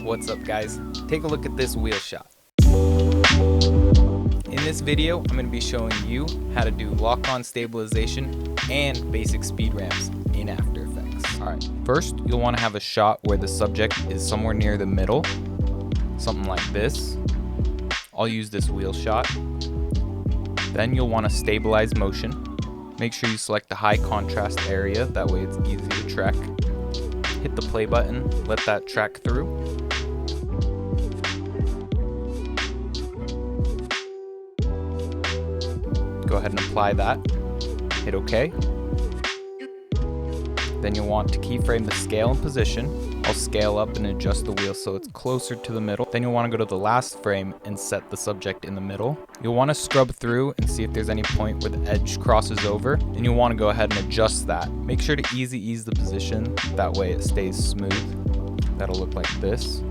What's up guys? Take a look at this wheel shot. In this video, I'm going to be showing you how to do lock-on stabilization and basic speed ramps in After Effects. Alright, first you'll want to have a shot where the subject is somewhere near the middle, something like this. I'll use this wheel shot. Then you'll want to stabilize motion. Make sure you select the high contrast area, that way it's easy to track. Hit the play button, let that track through. Go ahead and apply that. Hit OK. Then you'll want to keyframe the scale and position. I'll scale up and adjust the wheel so it's closer to the middle. Then you'll want to go to the last frame and set the subject in the middle. You'll want to scrub through and see if there's any point where the edge crosses over. And you'll want to go ahead and adjust that. Make sure to ease the position, that way it stays smooth. That'll look like this.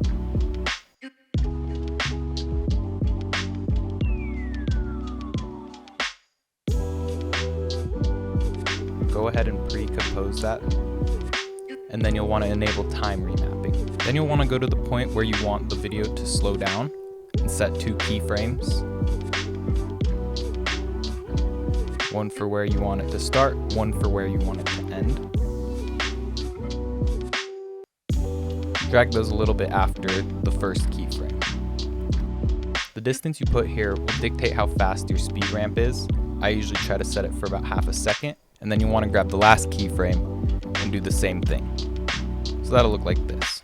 Go ahead and pre-compose that. And then you'll want to enable time remapping. Then you'll want to go to the point where you want the video to slow down and set 2 keyframes. One for where you want it to start, one for where you want it to end. Drag those a little bit after the first keyframe. The distance you put here will dictate how fast your speed ramp is. I usually try to set it for about half a second, and then you want to grab the last keyframe and do the same thing. So that'll look like this.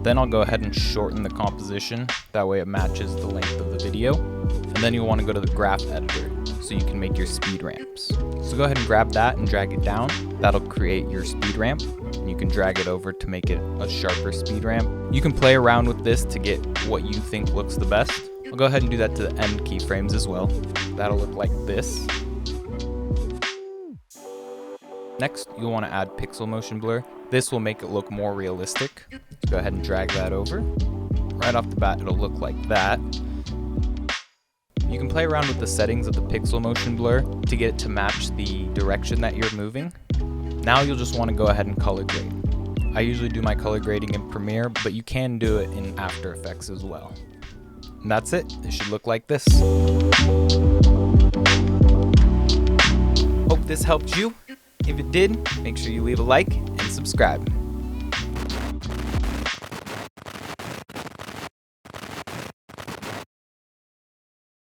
Then I'll go ahead and shorten the composition, that way it matches the length of the video. And then you'll want to go to the graph editor so you can make your speed ramps. So go ahead and grab that and drag it down. That'll create your speed ramp, and you can drag it over to make it a sharper speed ramp. You can play around with this to get what you think looks the best. I'll go ahead and do that to the end keyframes as well. That'll look like this. Next, you'll want to add pixel motion blur. This will make it look more realistic. So go ahead and drag that over. Right off the bat, it'll look like that. You can play around with the settings of the pixel motion blur to get it to match the direction that you're moving. Now you'll just want to go ahead and color grade. I usually do my color grading in Premiere, but you can do it in After Effects as well. And that's it. It should look like this. Hope this helped you. If it did, make sure you leave a like and subscribe.